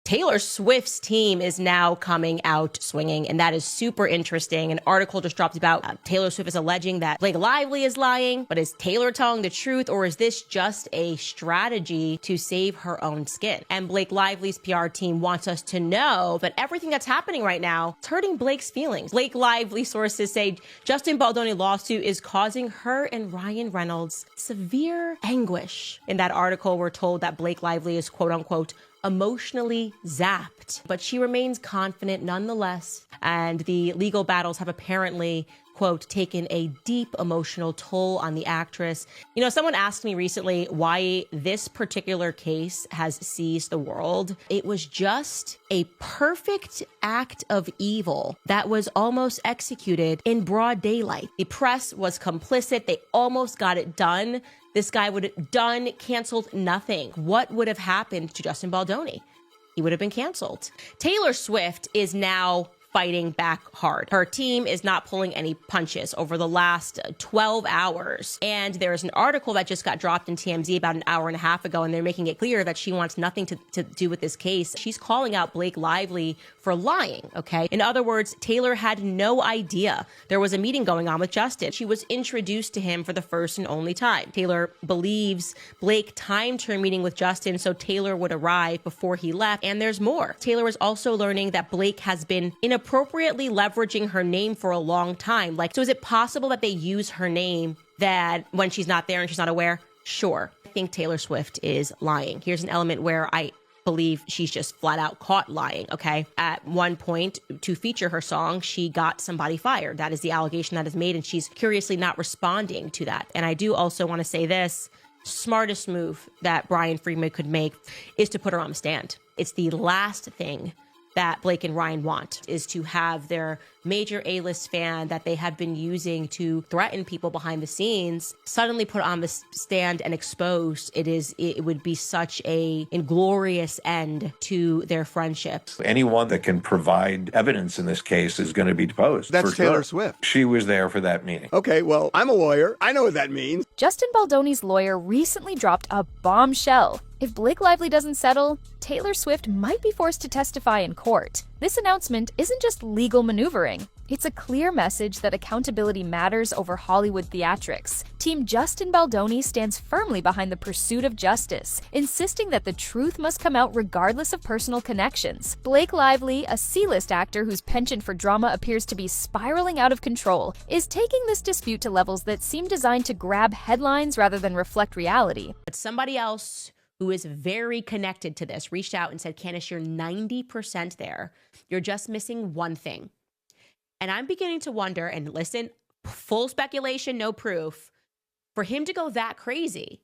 Taylor Swift's team is now coming out swinging, and that is super interesting. An article just dropped about Taylor Swift is alleging that Blake Lively is lying, but is Taylor telling the truth, or is this just a strategy to save her own skin? And Blake Lively's PR team wants us to know that everything that's happening right now is hurting Blake's feelings. Blake Lively sources say Justin Baldoni lawsuit is causing her and Ryan Reynolds severe anguish. In that article, we're told that Blake Lively is quote unquote emotionally zapped, but she remains confident nonetheless. And the legal battles have apparently, quote, taken a deep emotional toll on the actress. You know, someone asked me recently why this particular case has seized the world. It was just a perfect act of evil that was almost executed in broad daylight. The press was complicit. They almost got it done. This guy would have canceled nothing. What would have happened to Justin Baldoni? He would have been canceled. Taylor Swift is now fighting back hard. Her team is not pulling any punches over the last 12 hours. And there is an article that just got dropped in TMZ about an hour and a half ago, and they're making it clear that she wants nothing to do with this case. She's calling out Blake Lively for lying, okay? In other words, Taylor had no idea there was a meeting going on with Justin. She was introduced to him for the first and only time. Taylor believes Blake timed her meeting with Justin so Taylor would arrive before he left. And there's more. Taylor is also learning that Blake has been inappropriately leveraging her name for a long time. So is it possible that they use her name that when she's not there and she's not aware? Sure. I think Taylor Swift is lying. Here's an element where I believe she's just flat out caught lying, okay? At one point, to feature her song, she got somebody fired. That is the allegation that is made, and she's curiously not responding to that. And I do also want to say this. Smartest move that Brian Freeman could make is to put her on the stand. It's the last thing that Blake and Ryan want, is to have their major A-list fan that they have been using to threaten people behind the scenes suddenly put on the stand and exposed. It would be such a inglorious end to their friendship. Anyone that can provide evidence in this case is going to be deposed. That's Taylor Swift. She was there for that meeting. Okay, well, I'm a lawyer. I know what that means. Justin Baldoni's lawyer recently dropped a bombshell. If Blake Lively doesn't settle, Taylor Swift might be forced to testify in court. This announcement isn't just legal maneuvering. It's a clear message that accountability matters over Hollywood theatrics. Team Justin Baldoni stands firmly behind the pursuit of justice, insisting that the truth must come out regardless of personal connections. Blake Lively, a C-list actor whose penchant for drama appears to be spiraling out of control, is taking this dispute to levels that seem designed to grab headlines rather than reflect reality. But somebody else who is very connected to this reached out and said, Candace, you're 90% there. You're just missing one thing. And I'm beginning to wonder, and listen, full speculation, no proof, for him to go that crazy,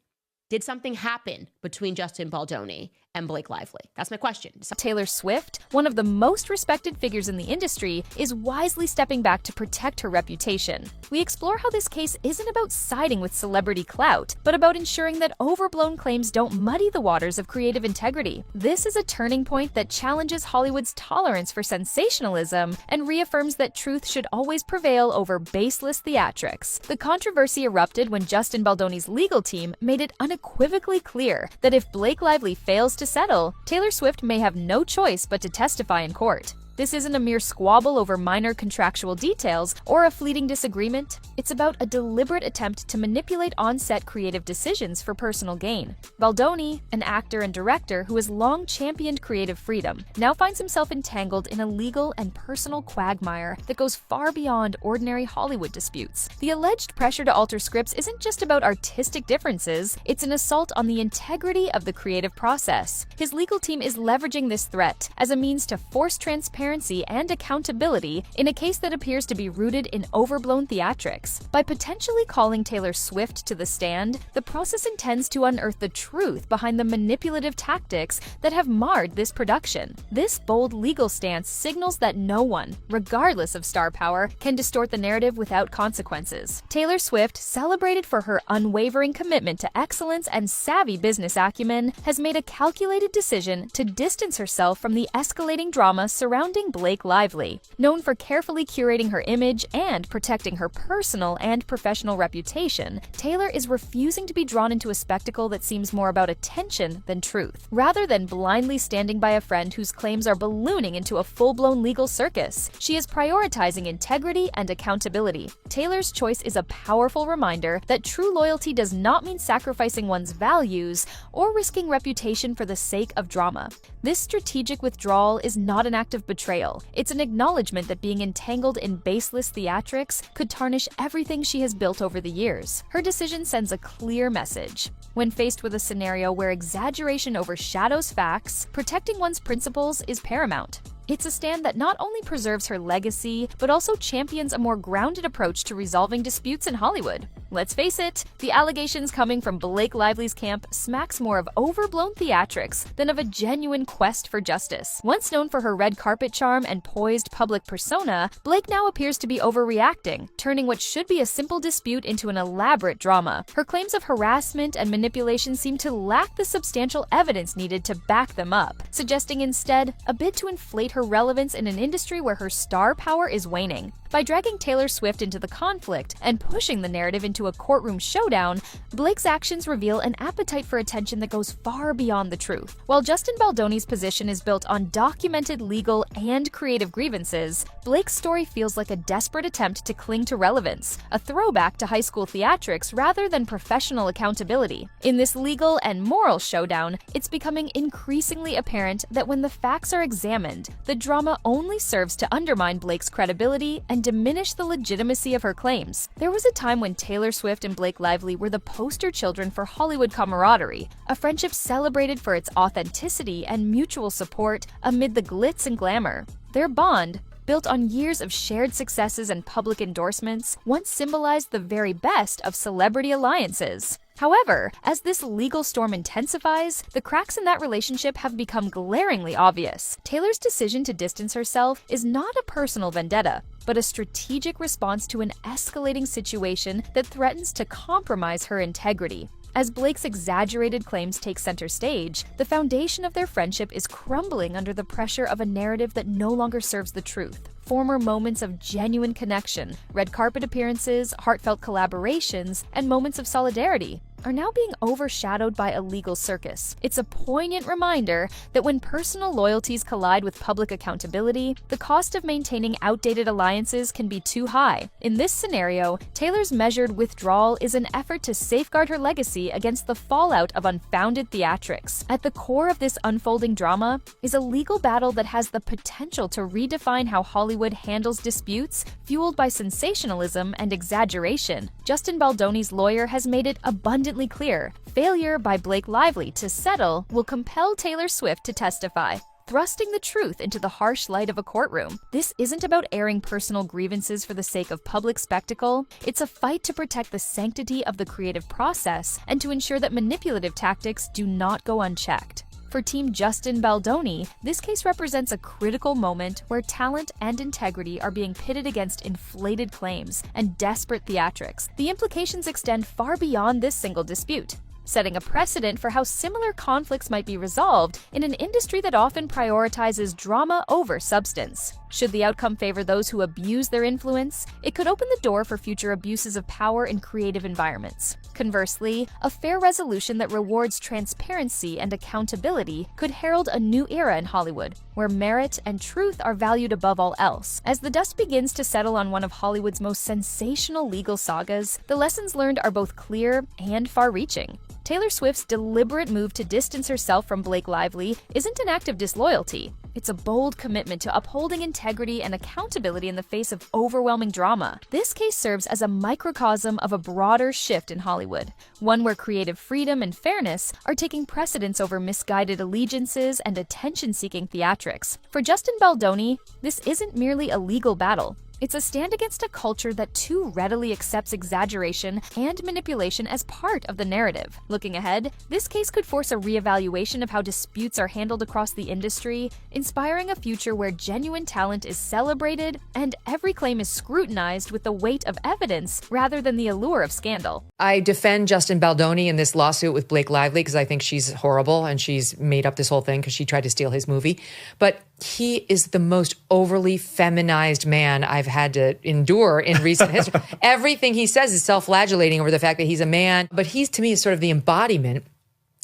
did something happen between Justin Baldoni and Blake Lively? That's my question. Taylor Swift, one of the most respected figures in the industry, is wisely stepping back to protect her reputation. We explore how this case isn't about siding with celebrity clout, but about ensuring that overblown claims don't muddy the waters of creative integrity. This is a turning point that challenges Hollywood's tolerance for sensationalism and reaffirms that truth should always prevail over baseless theatrics. The controversy erupted when Justin Baldoni's legal team made it unequivocally clear that if Blake Lively fails to settle, Taylor Swift may have no choice but to testify in court. This isn't a mere squabble over minor contractual details or a fleeting disagreement. It's about a deliberate attempt to manipulate on-set creative decisions for personal gain. Baldoni, an actor and director who has long championed creative freedom, now finds himself entangled in a legal and personal quagmire that goes far beyond ordinary Hollywood disputes. The alleged pressure to alter scripts isn't just about artistic differences, it's an assault on the integrity of the creative process. His legal team is leveraging this threat as a means to force transparency and accountability in a case that appears to be rooted in overblown theatrics. By potentially calling Taylor Swift to the stand, the process intends to unearth the truth behind the manipulative tactics that have marred this production. This bold legal stance signals that no one, regardless of star power, can distort the narrative without consequences. Taylor Swift, celebrated for her unwavering commitment to excellence and savvy business acumen, has made a calculated decision to distance herself from the escalating drama surrounding surrounding Blake Lively. Known for carefully curating her image and protecting her personal and professional reputation, Taylor is refusing to be drawn into a spectacle that seems more about attention than truth. Rather than blindly standing by a friend whose claims are ballooning into a full-blown legal circus, she is prioritizing integrity and accountability. Taylor's choice is a powerful reminder that true loyalty does not mean sacrificing one's values or risking reputation for the sake of drama. This strategic withdrawal is not an act of betrayal. It's an acknowledgement that being entangled in baseless theatrics could tarnish everything she has built over the years. Her decision sends a clear message. When faced with a scenario where exaggeration overshadows facts, protecting one's principles is paramount. It's a stand that not only preserves her legacy, but also champions a more grounded approach to resolving disputes in Hollywood. Let's face it, the allegations coming from Blake Lively's camp smacks more of overblown theatrics than of a genuine quest for justice. Once known for her red carpet charm and poised public persona, Blake now appears to be overreacting, turning what should be a simple dispute into an elaborate drama. Her claims of harassment and manipulation seem to lack the substantial evidence needed to back them up, suggesting instead a bid to inflate her relevance in an industry where her star power is waning. By dragging Taylor Swift into the conflict and pushing the narrative into a courtroom showdown, Blake's actions reveal an appetite for attention that goes far beyond the truth. While Justin Baldoni's position is built on documented legal and creative grievances, Blake's story feels like a desperate attempt to cling to relevance, a throwback to high school theatrics rather than professional accountability. In this legal and moral showdown, it's becoming increasingly apparent that when the facts are examined, the drama only serves to undermine Blake's credibility and diminish the legitimacy of her claims. There was a time when Taylor Swift and Blake Lively were the poster children for Hollywood camaraderie, a friendship celebrated for its authenticity and mutual support amid the glitz and glamour. Their bond, built on years of shared successes and public endorsements, once symbolized the very best of celebrity alliances. However, as this legal storm intensifies, the cracks in that relationship have become glaringly obvious. Taylor's decision to distance herself is not a personal vendetta, but a strategic response to an escalating situation that threatens to compromise her integrity. As Blake's exaggerated claims take center stage, the foundation of their friendship is crumbling under the pressure of a narrative that no longer serves the truth. Former moments of genuine connection, red carpet appearances, heartfelt collaborations, and moments of solidarity are now being overshadowed by a legal circus. It's a poignant reminder that when personal loyalties collide with public accountability, the cost of maintaining outdated alliances can be too high. In this scenario, Taylor's measured withdrawal is an effort to safeguard her legacy against the fallout of unfounded theatrics. At the core of this unfolding drama is a legal battle that has the potential to redefine how Hollywood handles disputes fueled by sensationalism and exaggeration. Justin Baldoni's lawyer has made it abundantly clear, failure by Blake Lively to settle will compel Taylor Swift to testify, thrusting the truth into the harsh light of a courtroom. This isn't about airing personal grievances for the sake of public spectacle. It's a fight to protect the sanctity of the creative process and to ensure that manipulative tactics do not go unchecked. For Team Justin Baldoni, this case represents a critical moment where talent and integrity are being pitted against inflated claims and desperate theatrics. The implications extend far beyond this single dispute, setting a precedent for how similar conflicts might be resolved in an industry that often prioritizes drama over substance. Should the outcome favor those who abuse their influence, it could open the door for future abuses of power in creative environments. Conversely, a fair resolution that rewards transparency and accountability could herald a new era in Hollywood, where merit and truth are valued above all else. As the dust begins to settle on one of Hollywood's most sensational legal sagas, the lessons learned are both clear and far-reaching. Taylor Swift's deliberate move to distance herself from Blake Lively isn't an act of disloyalty. It's a bold commitment to upholding integrity and accountability in the face of overwhelming drama. This case serves as a microcosm of a broader shift in Hollywood, one where creative freedom and fairness are taking precedence over misguided allegiances and attention-seeking theatrics. For Justin Baldoni, this isn't merely a legal battle. It's a stand against a culture that too readily accepts exaggeration and manipulation as part of the narrative. Looking ahead, this case could force a reevaluation of how disputes are handled across the industry, inspiring a future where genuine talent is celebrated and every claim is scrutinized with the weight of evidence rather than the allure of scandal. I defend Justin Baldoni in this lawsuit with Blake Lively because I think she's horrible and she's made up this whole thing because she tried to steal his movie. But he is the most overly feminized man I've had to endure in recent history. Everything he says is self-flagellating over the fact that he's a man, but he's, to me, is sort of the embodiment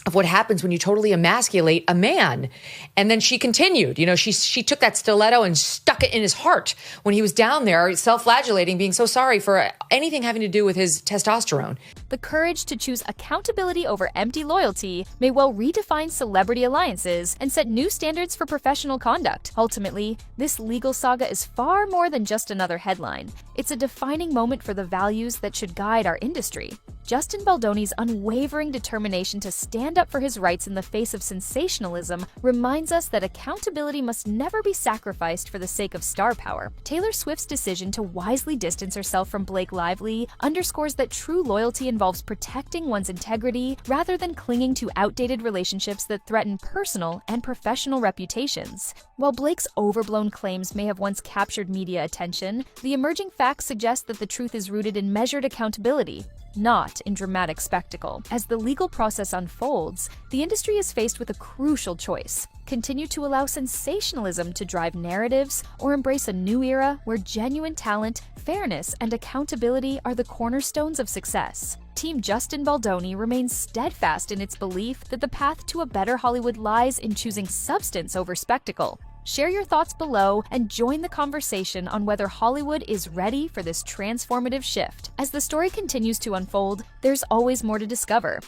of what happens when you totally emasculate a man. And then she continued, she took that stiletto and stuck it in his heart when he was down there self-flagellating, being so sorry for anything having to do with his testosterone. The courage to choose accountability over empty loyalty may well redefine celebrity alliances and set new standards for professional conduct. Ultimately, this legal saga is far more than just another headline. It's a defining moment for the values that should guide our industry. Justin Baldoni's unwavering determination to stand up for his rights in the face of sensationalism reminds us that accountability must never be sacrificed for the sake of star power. Taylor Swift's decision to wisely distance herself from Blake Lively underscores that true loyalty involves protecting one's integrity rather than clinging to outdated relationships that threaten personal and professional reputations. While Blake's overblown claims may have once captured media attention, the emerging facts suggest that the truth is rooted in measured accountability, not in dramatic spectacle. As the legal process unfolds, the industry is faced with a crucial choice: continue to allow sensationalism to drive narratives, or embrace a new era where genuine talent, fairness, and accountability are the cornerstones of success. Team Justin Baldoni remains steadfast in its belief that the path to a better Hollywood lies in choosing substance over spectacle. Share your thoughts below and join the conversation on whether Hollywood is ready for this transformative shift. As the story continues to unfold, there's always more to discover.